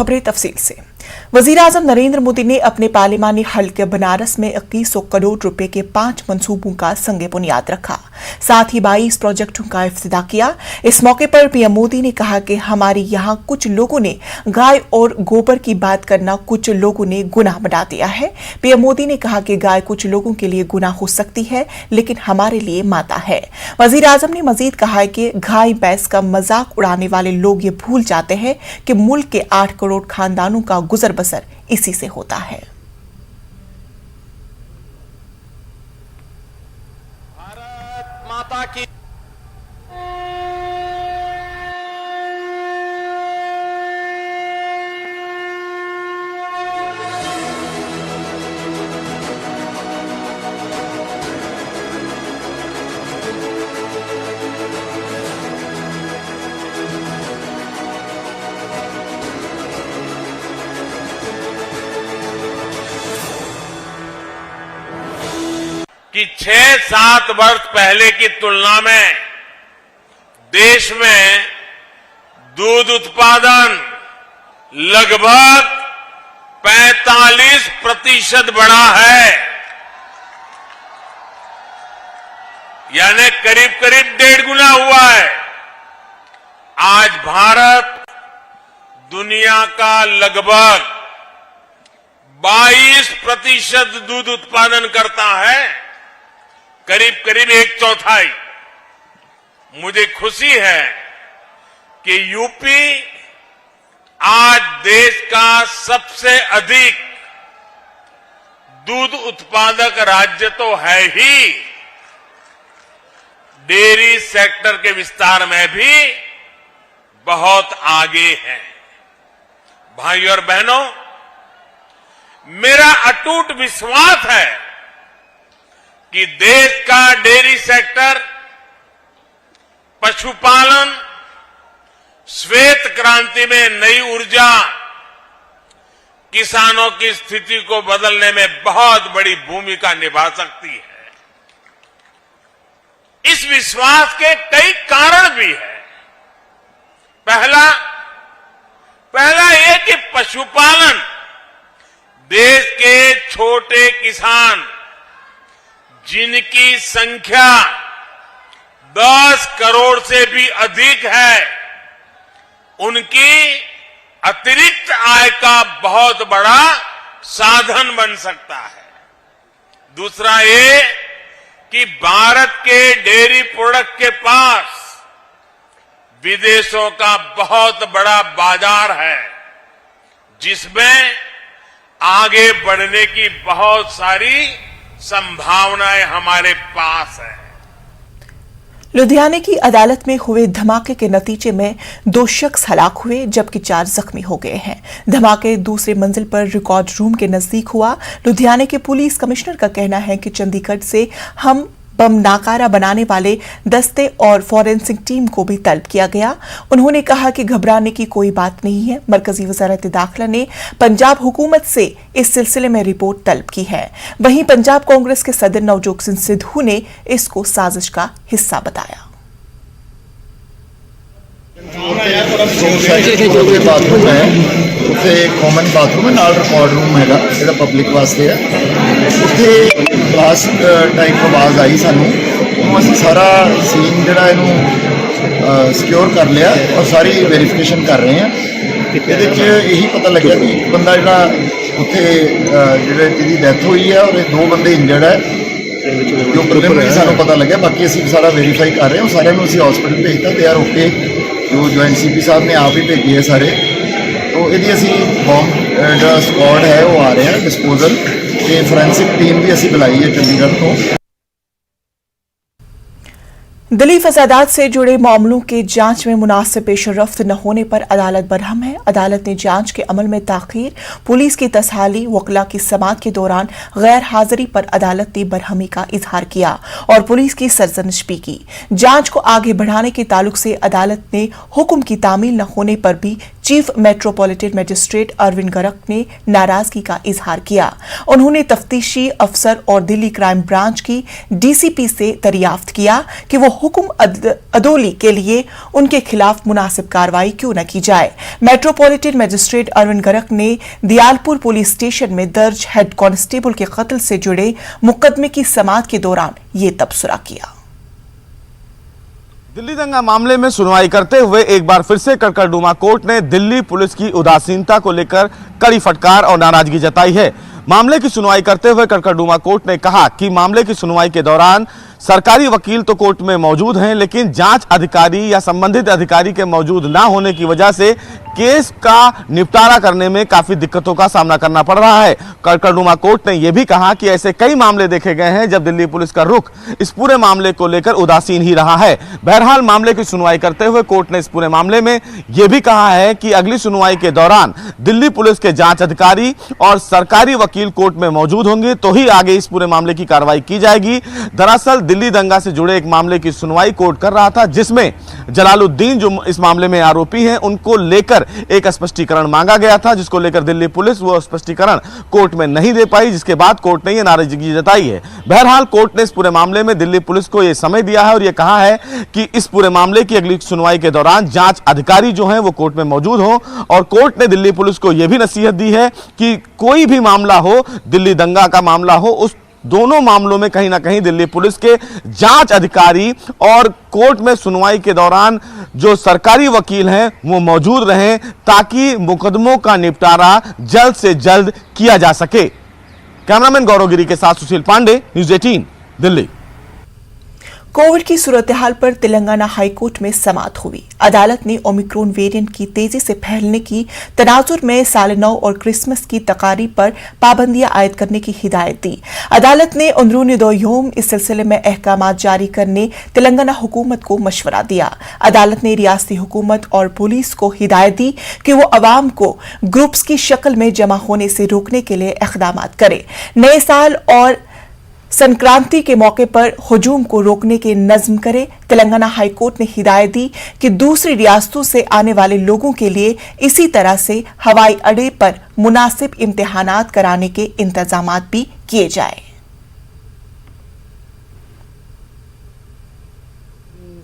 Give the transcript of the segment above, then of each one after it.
खबरें तफसील से। वजीर-आजम नरेंद्र मोदी ने अपने पार्लिमानी हल्के बनारस में 2100 करोड़ रुपए के 5 मंसूबों का संगे बुनियाद रखा। साथ ही 22 प्रोजेक्टों का इफ्तिताह किया। इस मौके पर पीएम मोदी ने कहा कि हमारे यहाँ कुछ लोगों ने गाय और गोबर की बात करना कुछ लोगों ने गुनाह बना दिया है। पीएम मोदी ने कहा कि गाय कुछ लोगों के लिए गुनाह हो सकती है, लेकिन हमारे लिए माता है। वजीर-आजम ने मजीद कहा है कि गाय भैंस का मजाक उड़ाने वाले लोग ये भूल जाते हैं कि मुल्क के 8 करोड़ खानदानों का गुजर बसर इसी से होता है। भारत माता की कि 6-7 वर्ष पहले की तुलना में देश में दूध उत्पादन लगभग 45% बढ़ा है, यानी करीब करीब 1.5 गुना हुआ है। आज भारत दुनिया का लगभग 22% दूध उत्पादन करता है, करीब करीब 1/4। मुझे खुशी है कि यूपी आज देश का सबसे अधिक दूध उत्पादक राज्य तो है ही, डेयरी सेक्टर के विस्तार में भी बहुत आगे है। भाइयों और बहनों, मेरा अटूट विश्वास है कि देश का डेयरी सेक्टर, पशुपालन, श्वेत क्रांति में नई ऊर्जा, किसानों की स्थिति को बदलने में बहुत बड़ी भूमिका निभा सकती है। इस विश्वास के कई कारण भी हैं। पहला ये कि पशुपालन, देश के छोटे किसान जिनकी संख्या 10 करोड़ से भी अधिक है, उनकी अतिरिक्त आय का बहुत बड़ा साधन बन सकता है। दूसरा ये कि भारत के डेयरी प्रोडक्ट के पास विदेशों का बहुत बड़ा बाजार है, जिसमें आगे बढ़ने की बहुत सारी संभावनाएं हमारे पास है। लुधियाने की अदालत में हुए धमाके के नतीजे में 2 शख्स हलाक हुए, जबकि 4 जख्मी हो गए हैं। धमाके दूसरे मंजिल पर रिकॉर्ड रूम के नजदीक हुआ। लुधियाने के पुलिस कमिश्नर का कहना है कि चंडीगढ़ से हम बम नाकारा बनाने वाले दस्ते और फॉरेंसिक टीम को भी तलब किया गया। उन्होंने कहा कि घबराने की कोई बात नहीं है। मरकजी वजारत दाखिला ने पंजाब हुकूमत से इस सिलसिले में रिपोर्ट तलब की है। वहीं पंजाब कांग्रेस के सदर नवजोत सिंह सिद्धू ने इसको साजिश का हिस्सा बताया। बाथरूम है, उत्थे कॉमन बाथरूम है, नाल रिकॉर्ड रूम है जो पब्लिक वास्ते है। उत्थे ब्लास्ट टाइप आवाज़ आई सानू, असीं सारा सीन जिहड़ा इहनूं सिक्योर कर लिया और सारी वेरीफिकेशन कर रहे हैं। इहदे च यही पता लग्या कि एक बंदा जिहड़ा उत्थे जिहदी डेथ हुई है और 2 बंदे इंजर्ड है, जो प्रिलिमिनरी सानू पता लग्या। बाकी असीं सारा वेरीफाई कर रहे हैं, सारिਆਂ ਨੂੰ ਅਸੀਂ हॉस्पिटल भेजता। दे आर ओके, जो ज्वाइंट CP साहब ने आप ही भेजे है सारे। तो यदि असी बॉम्ब जो स्क्वाड है वो आ रहे हैं डिस्पोजल, तो फोरेंसिक टीम भी असी बुलाई है चंडीगढ़ तो। दिल्ली फसादात से जुड़े मामलों के जांच में मुनासिब पेशरफ्त न होने पर अदालत बरहम है। अदालत ने जांच के अमल में ताखीर, पुलिस की तसहाली, वकला की समाअत के दौरान गैर हाजिरी पर अदालत ने बरहमी का इजहार किया और पुलिस की सरजनिश भी की। जांच को आगे बढ़ाने के ताल्लुक से अदालत ने हुक्म की तामील न होने पर भी chief metropolitan magistrate Arvind Garg ने नाराजगी का इजहार किया। उन्होंने तफ्तीशी अफसर और दिल्ली क्राइम ब्रांच की डीसीपी से दरियाफ्त किया कि वो हुक्म अदोली के लिए उनके खिलाफ मुनासिब कार्रवाई क्यों न की जाए। मेट्रोपॉलिटन मजिस्ट्रेट अरविंद गर्ग ने दियालपुर पुलिस स्टेशन में दर्ज हेड कांस्टेबल के कत्ल से जुड़े मुकदमे की समाअत के दौरान ये तबसरा किया। दिल्ली दंगा मामले में सुनवाई करते हुए एक बार फिर से कड़कड़डूमा कोर्ट ने दिल्ली पुलिस की उदासीनता को लेकर कड़ी फटकार और नाराजगी जताई है। मामले की सुनवाई करते हुए कड़कड़डूमा कोर्ट ने कहा कि मामले की सुनवाई के दौरान सरकारी वकील तो कोर्ट में मौजूद हैं, लेकिन जांच अधिकारी या संबंधित अधिकारी के मौजूद ना होने की वजह से केस का निपटारा करने में काफी दिक्कतों का सामना करना पड़ रहा है। कड़कड़डूमा कोर्ट ने यह भी कहा कि ऐसे कई मामले देखे गए हैं जब दिल्ली पुलिस का रुख इस पूरे मामले को लेकर उदासीन ही रहा है। बहरहाल मामले की सुनवाई करते हुए कोर्ट ने इस पूरे मामले में यह भी कहा है कि अगली सुनवाई के दौरान दिल्ली पुलिस के जांच अधिकारी और सरकारी वकील कोर्ट में मौजूद होंगे तो ही आगे इस पूरे मामले की कार्रवाई की जाएगी। दरअसल दिल्ली दंगा से जुड़े एक मामले की सुनवाई कोर्ट कर रहा था, जिसमें जलालुद्दीन जो इस मामले में आरोपी हैं उनको लेकर एक स्पष्टीकरण मांगा गया था, जिसको लेकर दिल्ली पुलिस वो स्पष्टीकरण कोर्ट में नहीं दे पाई, जिसके बाद कोर्ट ने यह नाराजगी जताई है। बहरहाल कोर्ट ने इस पूरे मामले में दिल्ली पुलिस को यह समय दिया है और यह कहा है कि इस पूरे मामले की अगली सुनवाई के दौरान जांच अधिकारी जो हैं वो कोर्ट में मौजूद हो, और कोर्ट ने दिल्ली पुलिस को यह भी नसीहत दी है कि कोई भी मामला हो, दिल्ली दंगा का मामला हो, उस दोनों मामलों में कहीं ना कहीं दिल्ली पुलिस के जांच अधिकारी और कोर्ट में सुनवाई के दौरान जो सरकारी वकील हैं वो मौजूद रहें, ताकि मुकदमों का निपटारा जल्द से जल्द किया जा सके। कैमरामैन गौरव गिरी के साथ सुशील पांडे, न्यूज़ 18 दिल्ली। कोविड की सूरत-ए-हाल पर तेलंगाना हाईकोर्ट में समाअत हुई। अदालत ने ओमिक्रॉन वेरिएंट की तेजी से फैलने की तनाजुर में साल नौ और क्रिसमस की तकारीब पर पाबंदियां आयद करने की हिदायत दी। अदालत ने अंदरूनी 2 यौम इस सिलसिले में अहकामात जारी करने तेलंगाना हुकूमत को मशवरा दिया। अदालत ने रियासती हुकूमत और पुलिस को हिदायत दी कि वो अवाम को ग्रुप्स की शक्ल में जमा होने से रोकने के लिए इक़दामात करे। नए साल और संक्रांति के मौके पर हुजूम को रोकने के नज्म करे। तेलंगाना हाईकोर्ट ने हिदायत दी कि दूसरी रियासतों से आने वाले लोगों के लिए इसी तरह से हवाई अड्डे पर मुनासिब इम्तिहानात कराने के इंतजामात भी किए जाए।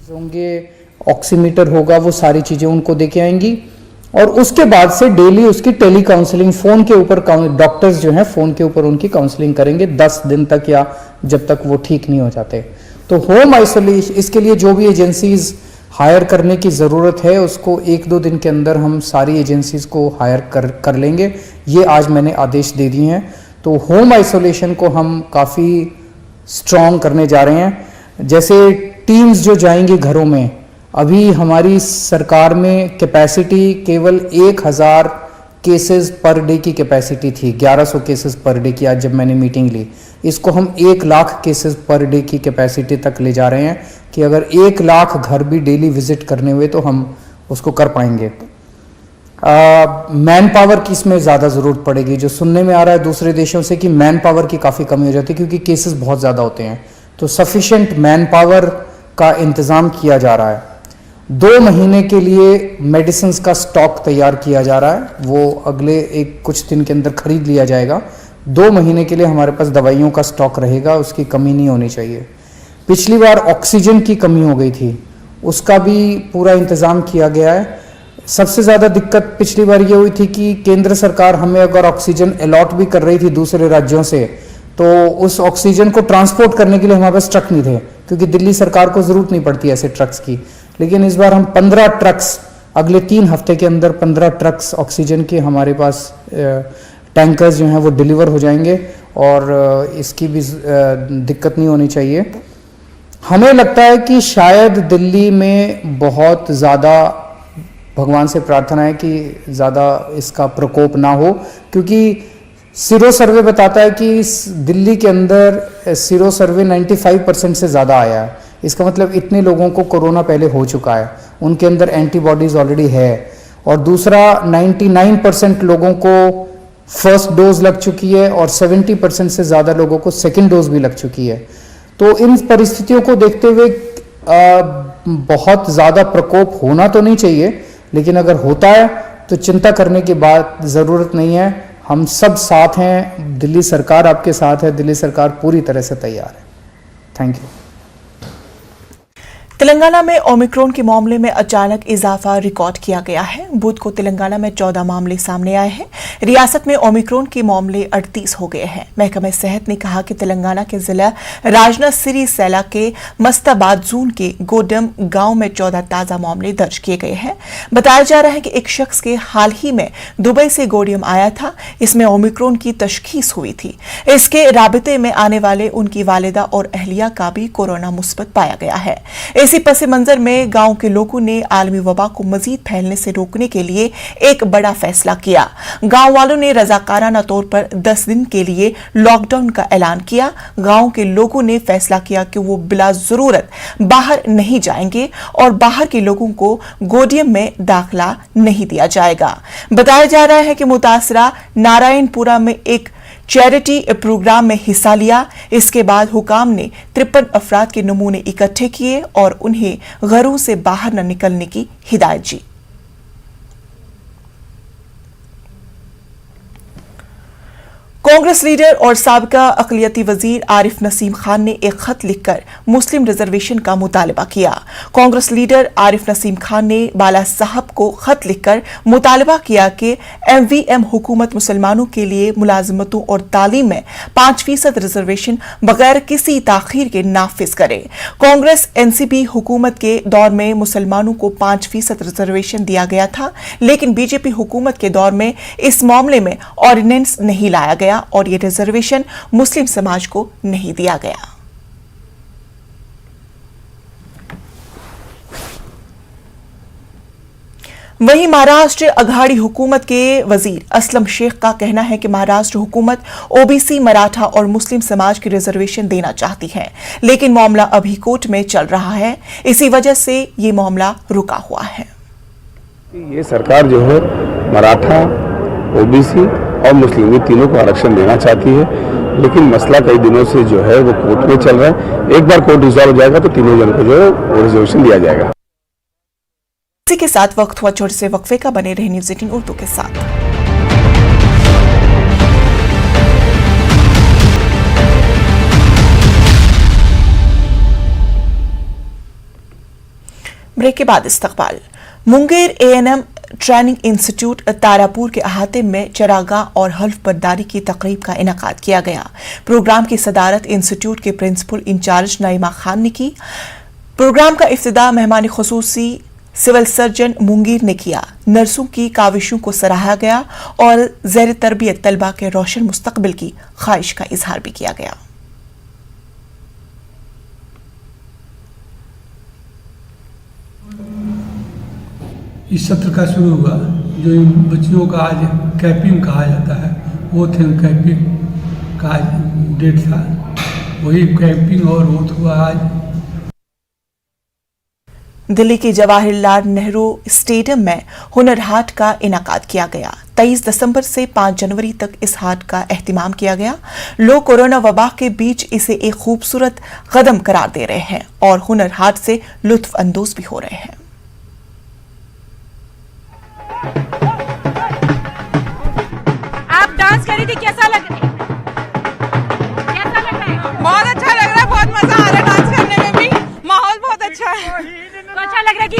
होंगे, ऑक्सीमीटर होगा, वो सारी चीजें उनको देके आएंगी और उसके बाद से डेली उसकी टेली काउंसलिंग फोन के ऊपर, डॉक्टर्स जो हैं फोन के ऊपर उनकी काउंसलिंग करेंगे 10 दिन तक या जब तक वो ठीक नहीं हो जाते। तो होम आइसोलेशन, इसके लिए जो भी एजेंसीज हायर करने की ज़रूरत है उसको 1-2 दिन के अंदर हम सारी एजेंसीज को हायर कर लेंगे। ये आज मैंने आदेश दे दिए हैं। तो होम आइसोलेशन को हम काफ़ी स्ट्रॉन्ग करने जा रहे हैं। जैसे टीम्स जो जाएंगी घरों में, अभी हमारी सरकार में कैपेसिटी केवल 1000 केसेस पर डे की कैपेसिटी थी, 1100 केसेस पर डे की। आज जब मैंने मीटिंग ली, इसको हम 1 लाख केसेस पर डे की कैपेसिटी तक ले जा रहे हैं कि अगर 1 लाख घर भी डेली विजिट करने हुए तो हम उसको कर पाएंगे। मैन पावर की इसमें ज़्यादा ज़रूरत पड़ेगी। जो सुनने में आ रहा है दूसरे देशों से कि मैन पावर की काफ़ी कमी हो जाती है क्योंकि केसेस बहुत ज़्यादा होते हैं, तो सफिशेंट मैन पावर का इंतज़ाम किया जा रहा है। 2 महीने के लिए मेडिसिन का स्टॉक तैयार किया जा रहा है, वो अगले कुछ दिन के अंदर खरीद लिया जाएगा। 2 महीने के लिए हमारे पास दवाइयों का स्टॉक रहेगा, उसकी कमी नहीं होनी चाहिए। पिछली बार ऑक्सीजन की कमी हो गई थी, उसका भी पूरा इंतज़ाम किया गया है। सबसे ज़्यादा दिक्कत पिछली बार ये हुई थी कि केंद्र सरकार हमें अगर ऑक्सीजन अलॉट भी कर रही थी दूसरे राज्यों से, तो उस ऑक्सीजन को ट्रांसपोर्ट करने के लिए हमारे पास ट्रक नहीं थे, क्योंकि दिल्ली सरकार को ज़रूरत नहीं पड़ती ऐसे ट्रक्स की। लेकिन इस बार हम 15 ट्रक्स, अगले 3 हफ्ते के अंदर 15 ट्रक्स ऑक्सीजन के हमारे पास टैंकर्स जो हैं वो डिलीवर हो जाएंगे और इसकी भी दिक्कत नहीं होनी चाहिए। हमें लगता है कि शायद दिल्ली में बहुत ज़्यादा, भगवान से प्रार्थना है कि ज़्यादा इसका प्रकोप ना हो, क्योंकि सीरो सर्वे बताता है कि दिल्ली के अंदर सीरो सर्वे 95% से ज़्यादा आया है। इसका मतलब इतने लोगों को कोरोना पहले हो चुका है, उनके अंदर एंटीबॉडीज़ ऑलरेडी है। और दूसरा 99% लोगों को फर्स्ट डोज लग चुकी है और 70% से ज़्यादा लोगों को सेकेंड डोज भी लग चुकी है। तो इन परिस्थितियों को देखते हुए बहुत ज़्यादा प्रकोप होना तो नहीं चाहिए, लेकिन अगर होता है तो चिंता करने की बात ज़रूरत नहीं है। हम सब साथ हैं, दिल्ली सरकार आपके साथ है, दिल्ली सरकार पूरी तरह से तैयार है। Thank you. तेलंगाना में ओमिक्रॉन के मामले में अचानक इजाफा रिकॉर्ड किया गया है। बुध को तेलंगाना में 14 मामले सामने आए हैं। रियासत में ओमिक्रॉन के मामले 38 हो गए हैं। महकमा सेहत ने कहा कि तेलंगाना के जिला राजनाथ सिरी सैला के मस्ताबाद जोन के गोडम गांव में 14 ताजा मामले दर्ज किए गए हैं। बताया जा रहा है कि एक शख्स के हाल ही में दुबई से गोडियम आया था। इसमें ओमिक्रॉन की तशखीस हुई थी। इसके राबिते में आने वाले उनकी वालिदा और अहलिया का भी कोरोना मुस्बत पाया गया है। इसी पस मंजर में गांव के लोगों ने आलमी वबा को मजीद फैलने से रोकने के लिए एक बड़ा फैसला किया। गांव वालों ने रजाकाराना तौर पर 10 दिन के लिए लॉकडाउन का ऐलान किया। गांव के लोगों ने फैसला किया कि वो बिला जरूरत बाहर नहीं जाएंगे और बाहर के लोगों को गोडियम में दाखिला नहीं दिया जाएगा। बताया जा रहा है कि मुतासरा नारायणपुरा में एक चैरिटी प्रोग्राम में हिस्सा लिया। इसके बाद हुकाम ने 53 अफराद के नमूने इकट्ठे किए और उन्हें घरों से बाहर न निकलने की हिदायत दी। कांग्रेस लीडर और साबिका अक़लियती वजीर आरिफ नसीम खान ने एक खत लिखकर मुस्लिम रिजर्वेशन का मुतालबा किया। कांग्रेस लीडर आरिफ नसीम खान ने बाला साहब को खत लिखकर मुतालबा किया कि MVM हुकूमत मुसलमानों के लिए मुलाजमतों और तालीम में 5% रिजर्वेशन बगैर किसी ताखीर के नाफिज करे। कांग्रेस NCP हुकूमत के दौर में मुसलमानों को 5% रिजर्वेशन दिया गया था, लेकिन बीजेपी हुकूमत के दौर में इस मामले में ऑर्डिनेंस नहीं लाया गया और ये रिजर्वेशन मुस्लिम समाज को नहीं दिया गया। वहीं महाराष्ट्र अघाड़ी हुकूमत के वजीर असलम शेख का कहना है कि महाराष्ट्र हुकूमत OBC, मराठा और मुस्लिम समाज की रिजर्वेशन देना चाहती है, लेकिन मामला अभी कोर्ट में चल रहा है। इसी वजह से ये मामला रुका हुआ है। ये सरकार जो है मराठा, OBC और मुस्लिम ये तीनों को आरक्षण देना चाहती है, लेकिन मसला कई दिनों से जो है वो कोर्ट में चल रहा है। एक बार कोर्ट रिजॉल्व हो जाएगा तो तीनों जन को जो है वो रिजर्वेशन दिया जाएगा। इसी के साथ वक्त हुआ छोटे से वक्फे का। बने रहे न्यूज़ 18 उर्दू के साथ। ब्रेक के बाद इस्तकबाल। Munger ANM training institute Tarapur के अहाते में चरागाह और हल्फ बर्दारी की तकरीब का इनेकाद किया गया। प्रोग्राम की सदारत इंस्टीट्यूट के प्रिंसिपल इंचार्ज नईमा खान ने की। प्रोग्राम का इफ्तिताह मेहमान खुसूसी सिविल सर्जन मुंगेर ने किया। नर्सों की काविशों को सराहा गया और ज़ेर तरबियत तलबा के रोशन मुस्तकबिल की ख्वाहिश का इजहार भी किया गया। इस सत्र का शुरू हुआ जो इन बच्चियों का आज कैपिंग कहा जाता है, वो थे कैपिंग का आज डेट था, वही कैपिंग और वो हुआ आज। दिल्ली के जवाहरलाल नेहरू स्टेडियम में हुनर हाट का इनाकाद किया गया। 23 दिसंबर से 5 जनवरी तक इस हाट का एहतिमाम किया गया। लोग कोरोना वबा के बीच इसे एक खूबसूरत कदम करार दे रहे हैं और हुनर हाट से लुत्फ अंदोज भी हो रहे हैं। आप डांस करी थी, कैसा लग रहा है? कैसा लग रहा है? बहुत अच्छा लग रहा है, बहुत मजा आ रहा है डांस करने में भी, माहौल बहुत अच्छा है। तो अच्छा लग रहा है कि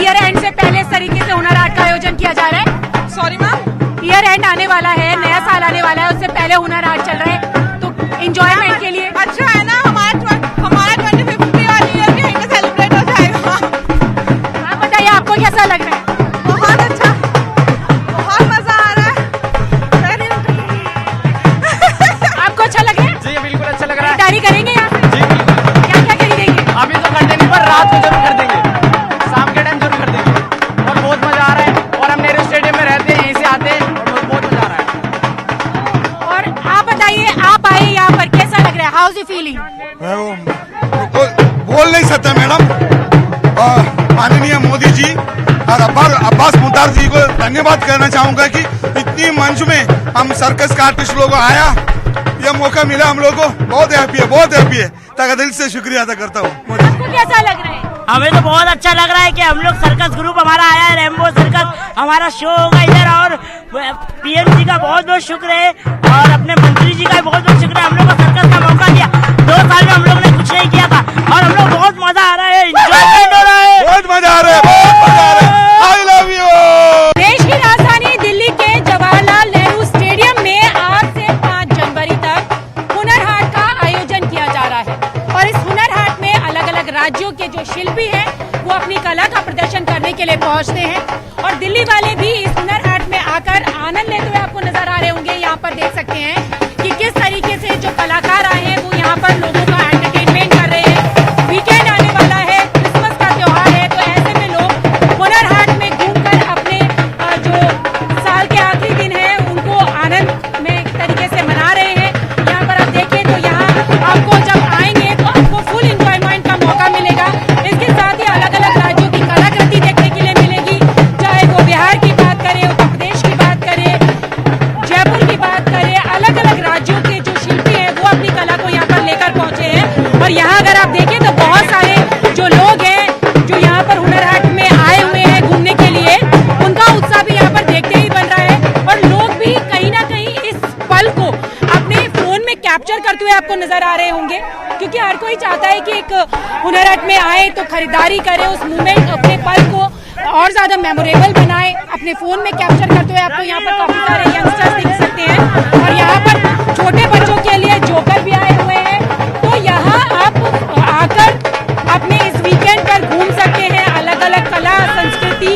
ईयर एंड से पहले इस तरीके से हुनर हाट का आयोजन किया जा रहा है। सॉरी मैम, ईयर एंड आने वाला है, नया साल आने वाला है, उससे पहले हुनर हाट चल रहा है, तो एंजॉयमेंट के लिए अच्छा है ना। हमारा 25th वाली ईयर भी यहीं पे सेलिब्रेट हो जाएगा। आप बताइए आपको कैसा लग रहा है? बहुत अच्छा, बहुत मजा आ रहा है। आपको अच्छा लग रहा है? जी बिल्कुल अच्छा लग रहा है। खरीदारी करेंगे यहाँ से? जी बिल्कुल। क्या क्या खरीदेंगे? अभी तो करते नहीं, पर रात को जरूर कर देंगे, शाम के टाइम जरूर कर देंगे। और बहुत मजा आ रहा है, और हम नेहरू स्टेडियम में रहते हैं, यहीं से आते हैं और बहुत मजा आ रहा है। और आप बताइए, आप आए यहाँ पर, कैसा लग रहा है? How is feeling? बोल नहीं सकता मैडम। माननीय मोदी जी और अब्बास मुख्तार जी को धन्यवाद करना चाहूंगा कि इतनी मंच में हम सर्कस का आर्टिस्ट लोगों आया, यह मौका मिला हम लोगों को, बहुत हैप्पी है। तक दिल से शुक्रिया अदा करता हूँ। आपको कैसा लग रहा है? हमें तो बहुत अच्छा लग रहा है कि हम लोग सर्कस ग्रुप हमारा आया है, रेम्बो सर्कस, हमारा शो होगा इधर। और पीएम जी का बहुत बहुत शुक्र है और अपने मंत्री जी का बहुत बहुत शुक्र है, हम लोग को सर्कस का मौका दिया। 2 साल में हम लोग ने कुछ नहीं किया था और हम लोग बहुत मजा आ रहा है, एंजॉयमेंट हो रहा है, बहुत मजा आ रहा है, बहुत मजा आ रहा है। I love you. देश की राजधानी दिल्ली के जवाहरलाल नेहरू स्टेडियम में आज से 5 जनवरी तक हुनर हाट का आयोजन किया जा रहा है और इस हुनर हाट में अलग अलग राज्यों के जो शिल्पी हैं वो अपनी कला का प्रदर्शन करने के लिए पहुंचते हैं और दिल्ली वाले भी इस हुनर हाट में आकर आनंद लेते हुए आपको नजर आ रहे होंगे। यहाँ पर देख सकते हैं कि किस तरीके से जो कलाकार आए हैं वो यहाँ पर लोगों का एंटरटेनमेंट कर रहे हैं। वीकेंड आने वाला है, क्रिसमस का त्योहार है, तो ऐसे में लोग हुनर हाट में घूमकर अपने जो साल के आखिरी दिन है उनको आनंद में एक तरीके से मना रहे हैं। यहाँ पर आप देखें तो यहाँ आपको जब आएंगे तो आपको फुल इंजॉयमेंट का मौका मिलेगा। इसके साथ ही अलग अलग राज्यों की कलाकृति देखने के लिए मिलेगी, चाहे वो बिहार की बात करें, उत्तर प्रदेश की बात करें, जयपुर की बात करें, अलग अलग राज्यों के जो शिल्पी हैं वो अपनी कला को यहाँ पर लेकर पहुंचे हैं। और यहाँ अगर आप देखें तो बहुत सारे जो लोग हैं जो यहाँ पर हुनर हाट में आए हुए हैं घूमने के लिए, उनका उत्साह भी यहाँ पर देखते ही बन रहा है और लोग भी कहीं ना कहीं इस पल को अपने फोन में कैप्चर करते हुए आपको नजर आ रहे होंगे, क्योंकि हर कोई चाहता है कि एक हुनर हाट में आए तो खरीदारी करे, उस मोमेंट अपने पल को और ज्यादा मेमोरेबल बनाए, अपने फोन में कैप्चर करते हुए। आपको यहाँ पर काफी सारे यंगस्टर्स दिख सकते हैं और यहाँ पर छोटे बच्चों के लिए जोकर भी आए हुए हैं। तो यहाँ आप आकर अपने इस वीकेंड पर घूम सकते हैं, अलग अलग कला संस्कृति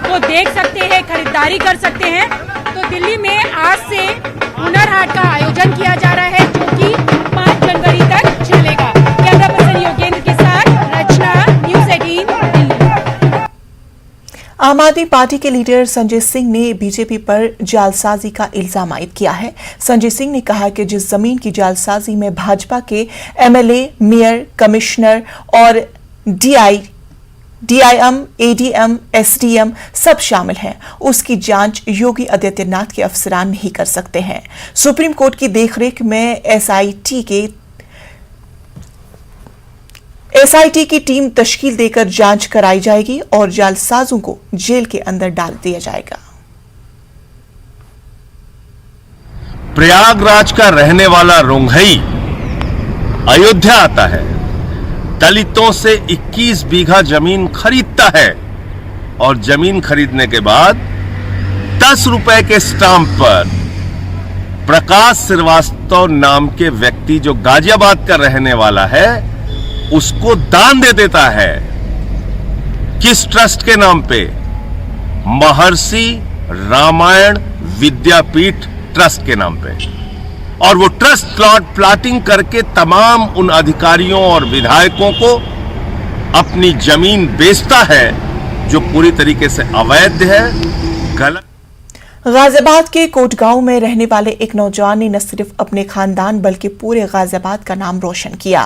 को देख सकते हैं, खरीदारी कर सकते हैं। तो दिल्ली में आज से हुनर हाट का आयोजन किया जा रहा है जो कि 5 जनवरी तक चलेगा। कैमरा पर्सन योगेंद्र के साथ रचना, न्यूज़ 18 दिल्ली। आम आदमी पार्टी के लीडर संजय सिंह ने बीजेपी पर जालसाजी का इल्जाम आयद किया है। संजय सिंह ने कहा कि जिस जमीन की जालसाजी में भाजपा के एमएलए, मेयर, कमिश्नर और डीआईएम, एडीएम, एसडीएम सब शामिल हैं, उसकी जांच योगी आदित्यनाथ के अफसरान नहीं कर सकते हैं। सुप्रीम कोर्ट की देखरेख में एसआईटी की टीम तश्कील देकर जांच कराई जाएगी और जालसाजों को जेल के अंदर डाल दिया जाएगा। प्रयागराज का रहने वाला रोंघई अयोध्या आता है, दलितों से 21 बीघा जमीन खरीदता है और जमीन खरीदने के बाद 10 रुपए के स्टाम्प पर प्रकाश श्रीवास्तव नाम के व्यक्ति जो गाजियाबाद का रहने वाला है उसको दान दे देता है। किस ट्रस्ट के नाम पे? महर्षि रामायण विद्यापीठ ट्रस्ट के नाम पे। और वो ट्रस्ट प्लॉटिंग करके तमाम उन अधिकारियों और विधायकों को अपनी जमीन बेचता है जो पूरी तरीके से अवैध है, गलत। गाजियाबाद के कोटगांव में रहने वाले एक नौजवान ने न सिर्फ अपने खानदान बल्कि पूरे गाजियाबाद का नाम रोशन किया।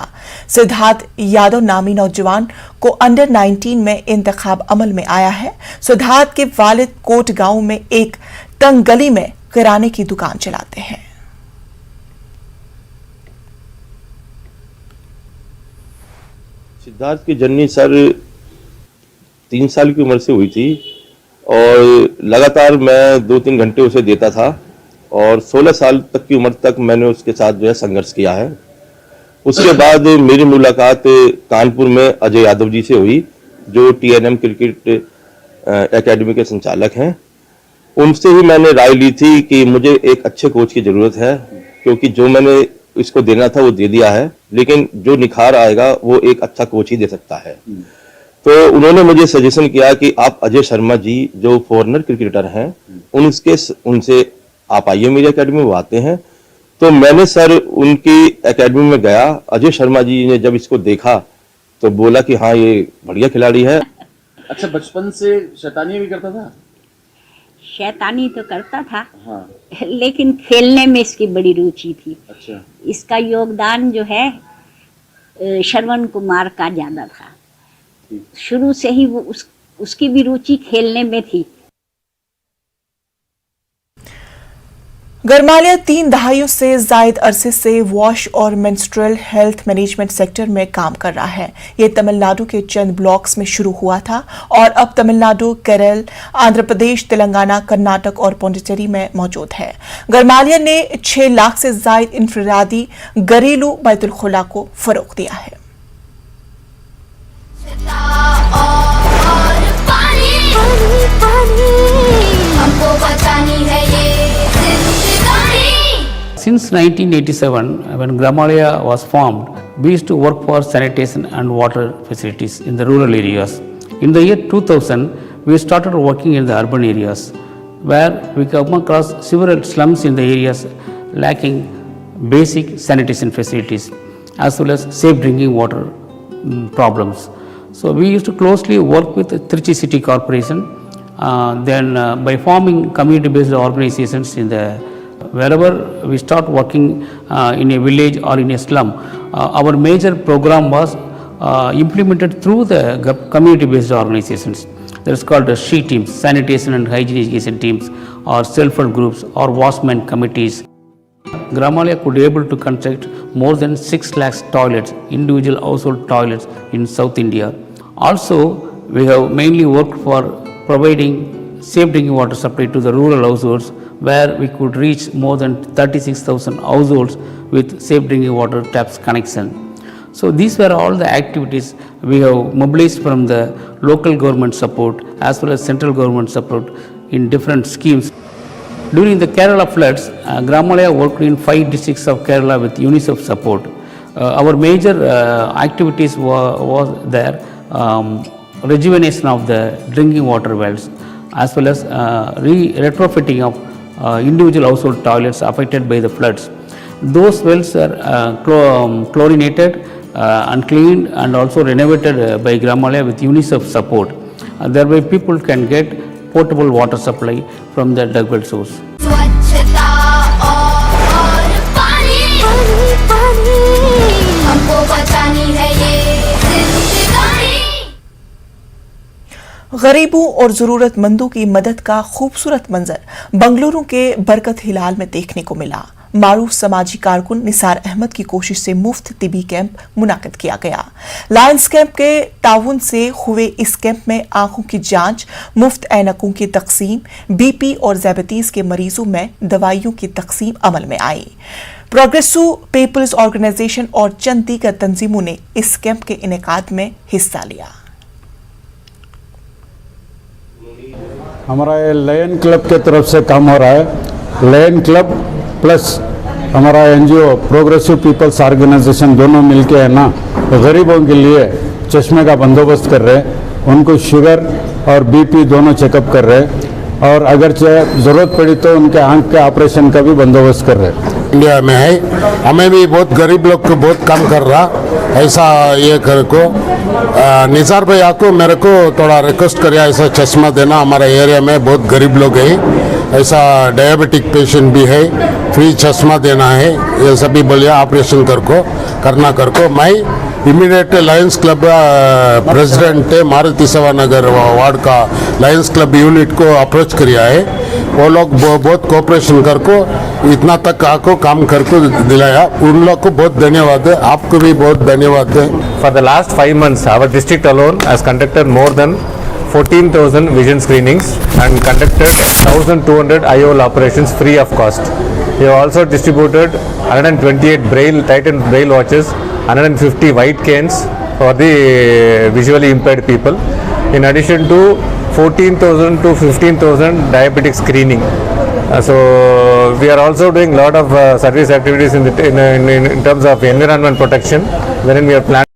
सिद्धार्थ यादव नामी नौजवान को अंडर 19 में इंतखाब अमल में आया है। सिद्धार्थ के वालिद कोटगांव में एक तंग गली में किराने की दुकान चलाते हैं। सिद्धार्थ की जर्नी सर 3 साल की उम्र से हुई थी और लगातार मैं 2-3 घंटे उसे देता था और 16 साल तक की उम्र तक मैंने उसके साथ जो है संघर्ष किया है। उसके बाद मेरी मुलाकात कानपुर में अजय यादव जी से हुई जो TNM क्रिकेट एकेडमी के संचालक हैं। उनसे ही मैंने राय ली थी कि मुझे एक अच्छे कोच की जरूरत है, क्योंकि जो मैंने इसको देना था वो दे दिया है, लेकिन जो निखार आएगा वो एक अच्छा कोच ही दे सकता है। तो उन्होंने मुझे सजेशन किया कि आप अजय शर्मा जी जो फॉरेनर क्रिकेटर हैं उनसे आप आइए मेरी एकेडमी में, वो आते हैं। तो मैंने सर उनकी एकेडमी में गया। अजय शर्मा जी ने जब इसको देखा तो बोला कि हाँ ये बढ़िया खिलाड़ी है। अच्छा, बचपन से शैतानी भी करता था? शैतानी तो करता था, हाँ। लेकिन खेलने में इसकी बड़ी रुचि थी। अच्छा। इसका योगदान जो है श्रवण कुमार का ज्यादा था। शुरू से ही वो उसकी भी रुचि खेलने में थी। गरमालिया 3 दहाइयों से जायद अरसे से वॉश और मेंस्ट्रुअल हेल्थ मैनेजमेंट सेक्टर में काम कर रहा है। ये तमिलनाडु के चंद ब्लॉक्स में शुरू हुआ था और अब तमिलनाडु, केरल, आंध्र प्रदेश, तेलंगाना, कर्नाटक और पौंडीचेरी में मौजूद है। गरमालिया ने 6 लाख से जायद इनफरादी घरेलू बैतुल खुला को फरोग दिया है। Since 1987, when Gramalia was formed, we used to work for sanitation and water facilities in the rural areas. In the year 2000, we started working in the urban areas, where we come across several slums in the areas lacking basic sanitation facilities, as well as safe drinking water problems. So we used to closely work with Trichy City Corporation, by forming community-based organizations in the wherever we start working in a village or in a slum. Our major program was implemented through the community-based organizations. That is called the SHE teams, sanitation and hygiene education teams, or self-help groups, or washman committees. Gramalia could be able to construct more than 6 lakhs toilets, individual household toilets in South India. Also, we have mainly worked for providing safe drinking water supply to the rural households, where we could reach more than 36,000 households with safe drinking water taps connection. So these were all the activities we have mobilized from the local government support as well as central government support in different schemes. During the Kerala floods, Gramalia worked in 5 districts of Kerala with UNICEF support. Our major activities was there, rejuvenation of the drinking water wells, as well as retrofitting of individual household toilets affected by the floods. Those wells are chlorinated and cleaned and also renovated by Gramalia with UNICEF support. Thereby people can get portable water supply from the dug well source. गरीबों और जरूरतमंदों की मदद का खूबसूरत मंजर बंगलुरु के बरकत हिलाल में देखने को मिला। मारूफ समाजी कारकुन निसार अहमद की कोशिश से मुफ्त तिबी कैंप मुनाकिद किया गया। लायंस कैंप के ताउन से हुए इस कैंप में आंखों की जांच, मुफ्त ऐनकों की तकसीम, बीपी और ज़ायबिटीज के मरीजों में दवाइयों की तकसीम अमल में आई। प्रोग्रेसिव पीपल्स ऑर्गेनाइजेशन और चंद दीगर तंजीमों ने इस कैंप के इनेकाद में हिस्सा लिया। हमारा ये लायन क्लब के तरफ से काम हो रहा है। लायन क्लब प्लस हमारा एनजीओ प्रोग्रेसिव पीपल्स ऑर्गेनाइजेशन दोनों मिलके है ना, गरीबों के लिए चश्मे का बंदोबस्त कर रहे हैं। उनको शुगर और बीपी दोनों चेकअप कर रहे हैं, और अगर ज़रूरत पड़ी तो उनके आंख के ऑपरेशन का भी बंदोबस्त कर रहे हैं। इंडिया में है, हमें भी बहुत गरीब लोग को बहुत काम कर रहा, ऐसा ये कर को निसार भाई आपको मेरे को थोड़ा रिक्वेस्ट करिए ऐसा चश्मा देना। हमारे एरिया में बहुत गरीब लोग हैं, ऐसा डायबिटिक पेशेंट भी है, फ्री चश्मा देना है, ये सभी बोलिए ऑपरेशन करना मैं immediate Lions club president Maruti सेवा नगर वार्ड का लायंस क्लब यूनिट को अप्रोच किया है। वो लोग बहुत कोऑपरेशन करको इतना तक आपको काम करको दिलाया, उन लोग को बहुत धन्यवाद है, आपको भी बहुत धन्यवाद है। For the last 5 months, our district alone has conducted more than 14,000 vision screenings and conducted 1,200 IOL operations free of cost. We have also distributed 128 Titan Braille watches, 150 white canes for the visually impaired people, in addition to 14,000 to 15,000 diabetic screening. So we are also doing a lot of service activities in terms of environment protection, wherein we are planning